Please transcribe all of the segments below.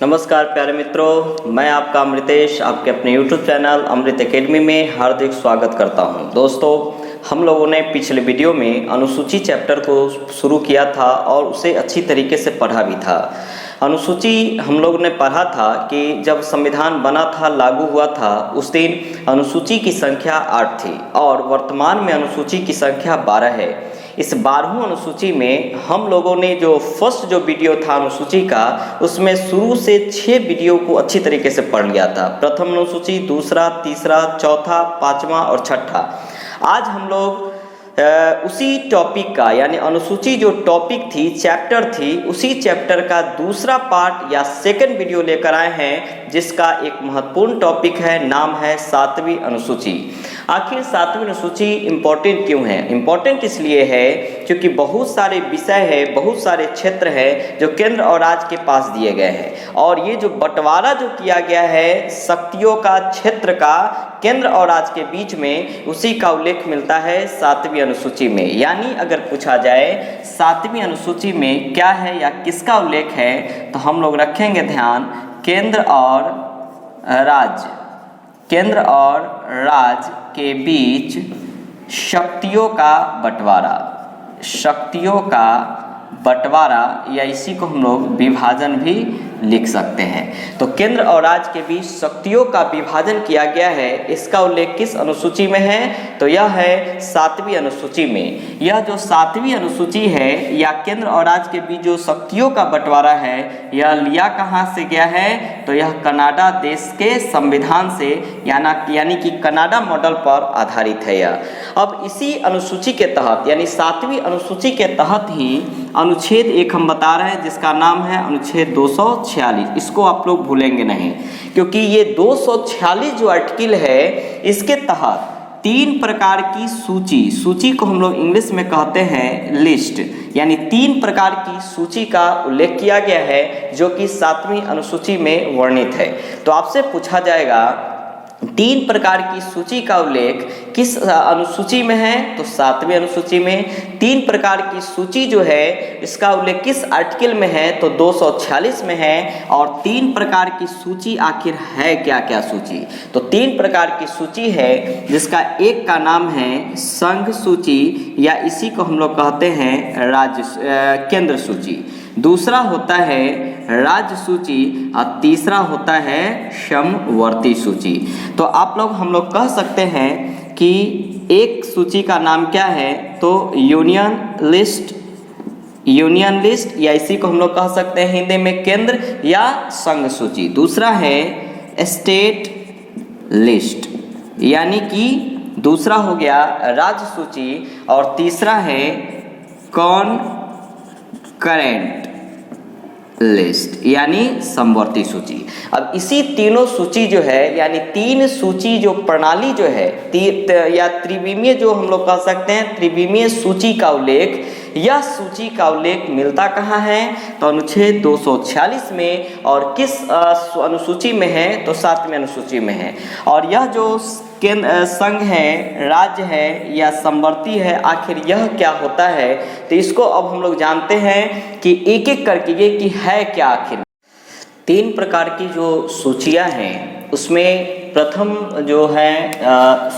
नमस्कार प्यारे मित्रों, मैं आपका अमृतेश आपके अपने YouTube चैनल अमृत एकेडमी में हार्दिक स्वागत करता हूं। दोस्तों, हम लोगों ने पिछले वीडियो में अनुसूची चैप्टर को शुरू किया था और उसे अच्छी तरीके से पढ़ा भी था। अनुसूची हम लोग ने पढ़ा था कि जब संविधान बना था, लागू हुआ था, उस दिन अनुसूची की संख्या 8 थी और वर्तमान में अनुसूची की संख्या 12 है। इस 12वीं अनुसूची में हम लोगों ने जो फर्स्ट वीडियो था अनुसूची का, उसमें शुरू से 6 वीडियो को अच्छी तरीके से पढ़ लिया था। प्रथम अनुसूची, दूसरा, तीसरा, चौथा, पांचवा और छठा। आज हम लोग उसी टॉपिक का यानी अनुसूची जो टॉपिक थी, चैप्टर थी, उसी चैप्टर का दूसरा पार्ट या सेकंड वीडियो लेकर आए हैं, जिसका एक महत्वपूर्ण टॉपिक है, नाम है 7वीं अनुसूची। आखिर 7वीं अनुसूची इम्पोर्टेंट क्यों है? इम्पोर्टेंट इसलिए है क्योंकि बहुत सारे विषय है, बहुत सारे क्षेत्र है जो केंद्र और राज्य के पास दिए गए हैं, और ये जो बंटवारा जो किया गया है शक्तियों का, क्षेत्र का, केंद्र और राज्य के बीच में, उसी का उल्लेख मिलता है 7वीं अनुसूची में। यानी अगर पूछा जाए 7वीं अनुसूची में क्या है या किसका उल्लेख है, तो हम लोग रखेंगे ध्यान केंद्र और राज्य, केंद्र और राज्य के बीच शक्तियों का बंटवारा, शक्तियों का बंटवारा, या इसी को हम लोग विभाजन भी लिख सकते हैं। तो केंद्र और राज्य के बीच शक्तियों का विभाजन किया गया है, इसका उल्लेख किस अनुसूची में है? तो यह है 7वीं अनुसूची में। यह जो 7वीं अनुसूची है या केंद्र और राज्य के बीच जो शक्तियों का बंटवारा है, यह लिया कहाँ से गया है? तो यह कनाडा देश के संविधान से यानी कि कनाडा मॉडल पर आधारित है यह। अब इसी अनुसूची के तहत यानी 7वीं अनुसूची के तहत ही अनुच्छेद 1 हम बता रहे हैं, जिसका नाम है अनुच्छेद 246। इसको आप लोग भूलेंगे नहीं, क्योंकि ये 246 जो आर्टिकल है, इसके तहत 3 प्रकार की सूची को हम लोग इंग्लिश में कहते हैं लिस्ट, यानी 3 प्रकार की सूची का उल्लेख किया गया है, जो कि 7वीं अनुसूची में वर्णित है। तो आपसे पूछा जाएगा 3 प्रकार की सूची का उल्लेख किस अनुसूची में है? तो 7वीं अनुसूची में। 3 प्रकार की सूची जो है, इसका उल्लेख किस आर्टिकल में है? तो 246 में है। और 3 प्रकार की सूची आखिर है क्या क्या सूची? तो 3 प्रकार की सूची है, जिसका एक का नाम है संघ सूची, या इसी को हम लोग कहते हैं केंद्र सूची। दूसरा होता है राज्य सूची और तीसरा होता है समवर्ती सूची। तो हम लोग कह सकते हैं कि एक सूची का नाम क्या है? तो यूनियन लिस्ट, या इसी को हम लोग कह सकते हैं हिंदी में केंद्र या संघ सूची। दूसरा है स्टेट लिस्ट, यानी कि दूसरा हो गया राज्य सूची, और तीसरा है करेंट लिस्ट, यानी समवर्ती सूची। अब इसी तीनों सूची जो है, यानी 3 सूची जो प्रणाली जो है, या त्रिविमीय जो हम लोग कह सकते हैं, त्रिविमीय सूची का उल्लेख, यह सूची का उल्लेख मिलता कहाँ है? तो अनुच्छेद 246 में। और किस अनुसूची में है? तो 7वीं अनुसूची में है। और यह जो संघ है, राज्य है या समवर्ती है, आखिर यह क्या होता है? तो इसको अब हम लोग जानते हैं कि एक एक करके ये कि है क्या आखिर। 3 प्रकार की जो सूचियां हैं, उसमें प्रथम जो है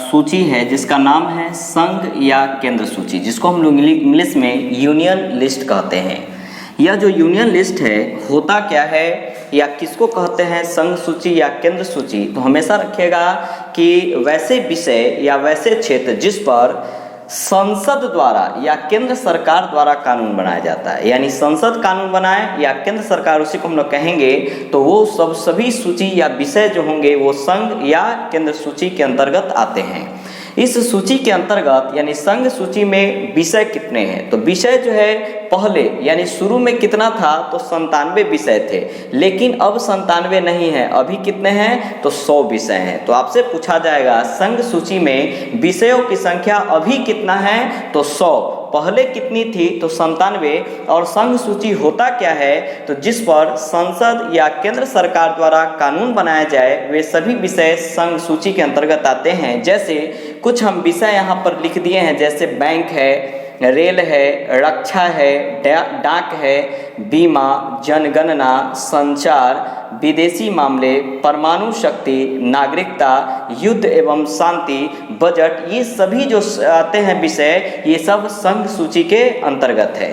सूची है, जिसका नाम है संघ या केंद्र सूची, जिसको हम लोग इंग्लिश में यूनियन लिस्ट कहते हैं। यह जो यूनियन लिस्ट है, होता क्या है या किसको कहते हैं, संघ सूची या केंद्र सूची? तो हमेशा रखिएगा कि वैसे विषय या वैसे क्षेत्र जिस पर संसद द्वारा या केंद्र सरकार द्वारा कानून बनाया जाता है, यानी संसद कानून बनाए या केंद्र सरकार, उसी को हम लोग कहेंगे, तो वो सभी सूची या विषय जो होंगे वो संघ या केंद्र सूची के अंतर्गत आते हैं। इस सूची के अंतर्गत यानी संघ सूची में विषय कितने हैं? तो विषय जो है पहले यानी शुरू में कितना था? तो 97 विषय थे, लेकिन अब 97 नहीं है, अभी कितने हैं? तो 100 विषय हैं। तो आपसे पूछा जाएगा संघ सूची में विषयों की संख्या अभी कितना है? तो 100। पहले कितनी थी? तो 97। और संघ सूची होता क्या है? तो जिस पर संसद या केंद्र सरकार द्वारा कानून बनाया जाए, वे सभी विषय संघ सूची के अंतर्गत आते हैं। जैसे कुछ हम विषय यहाँ पर लिख दिए हैं, जैसे बैंक है, रेल है, रक्षा है, डाक है, बीमा, जनगणना, संचार, विदेशी मामले, परमाणु शक्ति, नागरिकता, युद्ध एवं शांति, बजट, ये सभी जो आते हैं विषय, ये सब संघ सूची के अंतर्गत है।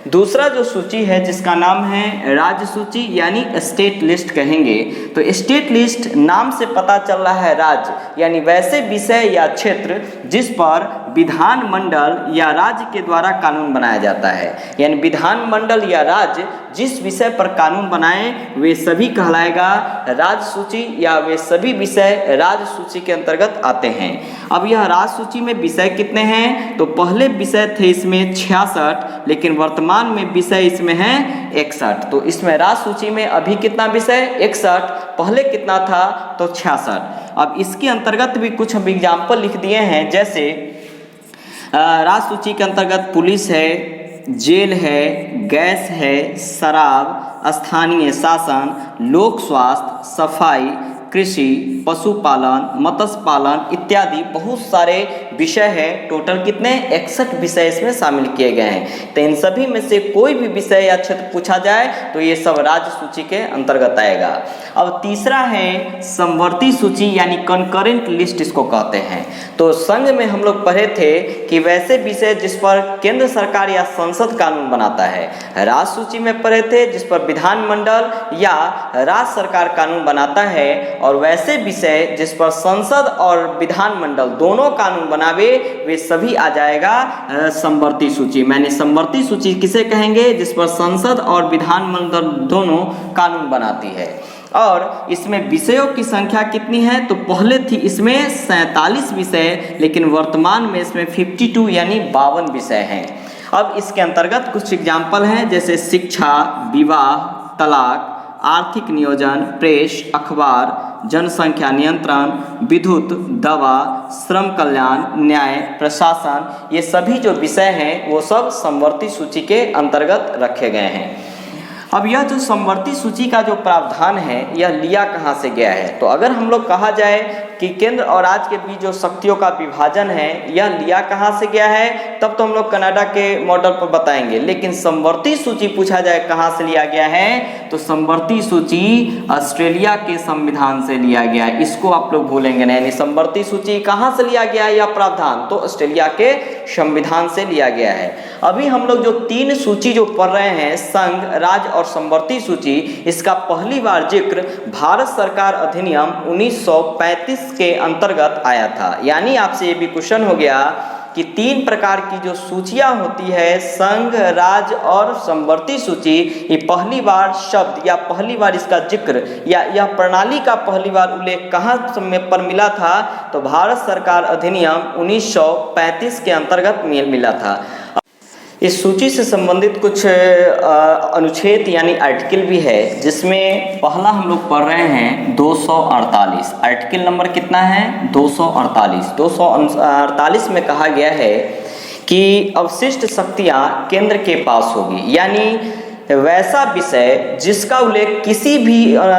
दूसरा जो सूची है जिसका नाम है राज्य सूची यानी स्टेट लिस्ट कहेंगे। तो स्टेट लिस्ट नाम से पता चल रहा है राज्य यानी वैसे विषय या क्षेत्र जिस पर विधानमंडल या राज्य के द्वारा कानून बनाया जाता है, यानी विधानमंडल या राज्य जिस विषय पर कानून बनाए वे सभी कहलाएगा राज्य सूची या वे सभी विषय राज्य सूची के अंतर्गत आते हैं। अब यह राज्य सूची में विषय कितने हैं? तो पहले विषय थे इसमें 66, लेकिन वर्तमान में विषय इसमें है 61। तो इसमें राज्य सूची में अभी कितना विषय? 61। पहले कितना था? तो 66। अब इसके अंतर्गत भी कुछ हम एग्जाम्पल लिख दिए हैं, जैसे राज्य सूची के अंतर्गत पुलिस है, जेल है, गैस है, शराब, स्थानीय शासन, लोक स्वास्थ्य, सफाई, कृषि, पशुपालन, मत्स्य पालन इत्यादि बहुत सारे विषय हैं। टोटल कितने? 61 विषय इसमें शामिल किए गए हैं। तो इन सभी में से कोई भी विषय या क्षेत्र पूछा जाए तो ये सब राज्य सूची के अंतर्गत आएगा। अब तीसरा है समवर्ती सूची यानी कंकरेंट लिस्ट इसको कहते हैं। तो संघ में हम लोग पढ़े थे कि वैसे विषय जिस पर केंद्र सरकार या संसद कानून बनाता है, राज्य सूची में पढ़े थे जिस पर विधानमंडल या राज्य सरकार कानून बनाता है, और वैसे विषय जिस पर संसद और विधानमंडल दोनों कानून बनावे वे सभी आ जाएगा समवर्ती सूची। मैंने समवर्ती सूची किसे कहेंगे? जिस पर संसद और विधानमंडल दोनों कानून बनाती है। और इसमें विषयों की संख्या कितनी है? तो पहले थी इसमें 47 विषय, लेकिन वर्तमान में इसमें 52 यानी 52 विषय हैं। अब इसके अंतर्गत कुछ एग्जाम्पल हैं, जैसे शिक्षा, विवाह, तलाक, आर्थिक नियोजन, प्रेस, अखबार, जनसंख्या नियंत्रण, विद्युत, दवा, श्रम कल्याण, न्याय, प्रशासन, ये सभी जो विषय हैं वो सब समवर्ती सूची के अंतर्गत रखे गए हैं। अब यह जो समवर्ती सूची का जो प्रावधान है यह लिया कहाँ से गया है? तो अगर हम लोग कहा जाए कि केंद्र और राज्य के बीच जो शक्तियों का विभाजन है यह लिया कहाँ से गया है, तब तो हम लोग कनाडा के मॉडल पर बताएंगे। लेकिन समवर्ती सूची पूछा जाए कहाँ से लिया गया है, तो समवर्ती सूची ऑस्ट्रेलिया के संविधान से लिया गया है। इसको आप लोग भूलेंगे नहीं। समवर्ती सूची कहाँ से लिया गया है? यह प्रावधान तो ऑस्ट्रेलिया के संविधान से लिया गया है। अभी हम लोग जो 3 सूची जो पढ़ रहे हैं, संघ, राज्य और समवर्ती सूची, इसका पहली बार जिक्र भारत सरकार अधिनियम 1935 के अंतर्गत आया था। यानी आपसे ये भी क्वेश्चन हो गया कि 3 प्रकार की जो सूचियां होती है, संघ, राज्य और समवर्ती सूची, ये पहली बार शब्द या पहली बार इसका जिक्र या यह प्रणाली का पहली बार उल्लेख कहाँ पर मिला था? तो भारत सरकार अधिनियम 1935 के अंतर्गत मिला था। इस सूची से संबंधित कुछ अनुच्छेद यानी आर्टिकल भी है, जिसमें पहला हम लोग पढ़ रहे हैं 248। आर्टिकल नंबर कितना है? 248। 248 में कहा गया है कि अवशिष्ट शक्तियां केंद्र के पास होगी, यानी वैसा विषय जिसका उल्लेख किसी भी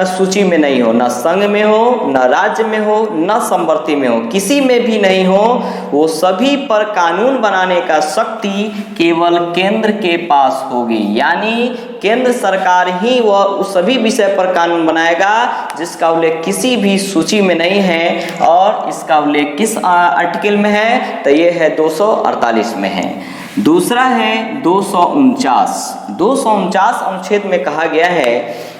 सूची में नहीं हो, न संघ में हो, न राज्य में हो, न समवर्ती में हो, किसी में भी नहीं हो, वो सभी पर कानून बनाने का शक्ति केवल केंद्र के पास होगी। यानी केंद्र सरकार ही वह उस सभी विषय पर कानून बनाएगा जिसका उल्लेख किसी भी सूची में नहीं है। और इसका उल्लेख किस आर्टिकल में है? तो ये है 248 में है। दूसरा है 249। 249 अनुच्छेद में कहा गया है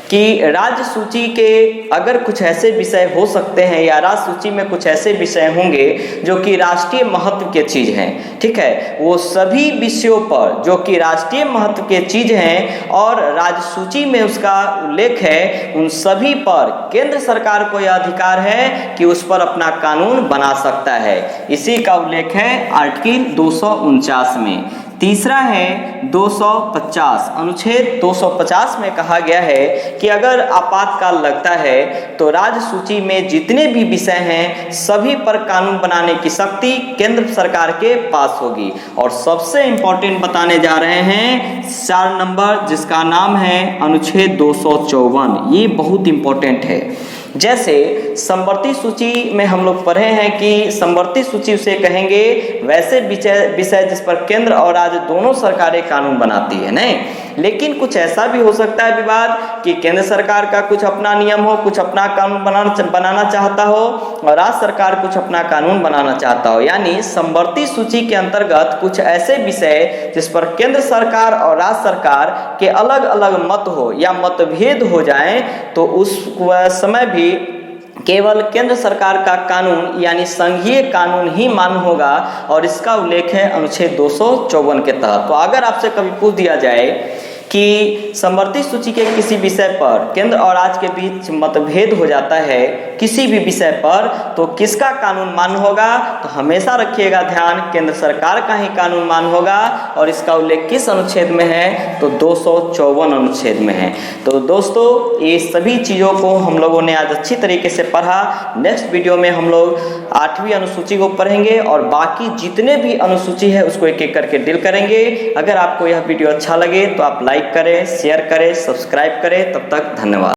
कि राज्य सूची के अगर कुछ ऐसे विषय हो सकते हैं या राज्य सूची में कुछ ऐसे विषय होंगे जो कि राष्ट्रीय महत्व के चीज़ हैं, ठीक है, वो सभी विषयों पर जो कि राष्ट्रीय महत्व के चीज़ हैं और राज्य सूची में उसका उल्लेख है, उन सभी पर केंद्र सरकार को यह अधिकार है कि उस पर अपना कानून बना सकता है। इसी का उल्लेख है आर्टिकल 249 में। तीसरा है 250। अनुच्छेद 250 में कहा गया है कि अगर आपातकाल लगता है तो राज्य सूची में जितने भी विषय हैं सभी पर कानून बनाने की शक्ति केंद्र सरकार के पास होगी। और सबसे इम्पोर्टेंट बताने जा रहे हैं 4 नंबर, जिसका नाम है अनुच्छेद 254। ये बहुत इम्पोर्टेंट है। जैसे समवर्ती सूची में हम लोग पढ़े हैं कि समवर्ती सूची उसे कहेंगे वैसे विषय जिस पर केंद्र और राज्य दोनों सरकारें कानून बनाती है, नहीं। लेकिन कुछ ऐसा भी हो सकता है विवाद कि केंद्र सरकार का कुछ अपना नियम हो, कुछ अपना कानून बनाना चाहता हो और राज्य सरकार कुछ अपना कानून बनाना चाहता हो। यानी समवर्ती सूची के अंतर्गत कुछ ऐसे विषय जिस पर केंद्र सरकार और राज्य सरकार के अलग अलग मत हो या मतभेद हो जाएं, तो उस समय भी केवल केंद्र सरकार का कानून यानी संघीय कानून ही मान्य होगा और इसका उल्लेख है अनुच्छेद 254 के तहत। तो अगर आपसे कभी पूछ दिया जाए कि समवर्ती सूची के किसी विषय पर केंद्र और राज्य के बीच मतभेद हो जाता है किसी भी विषय पर, तो किसका कानून मान्य होगा, तो हमेशा रखिएगा ध्यान, केंद्र सरकार का ही कानून मान्य होगा और इसका उल्लेख किस अनुच्छेद में है, तो 254 अनुच्छेद में है। तो दोस्तों ये सभी चीज़ों को हम लोगों ने आज अच्छी तरीके से पढ़ा। नेक्स्ट वीडियो में हम लोग 8वीं अनुसूची को पढ़ेंगे और बाकी जितने भी अनुसूची है उसको एक एक करके डील करेंगे। अगर आपको यह वीडियो अच्छा लगे तो आप लाइक करें, शेयर करें, सब्सक्राइब करें। तब तक धन्यवाद।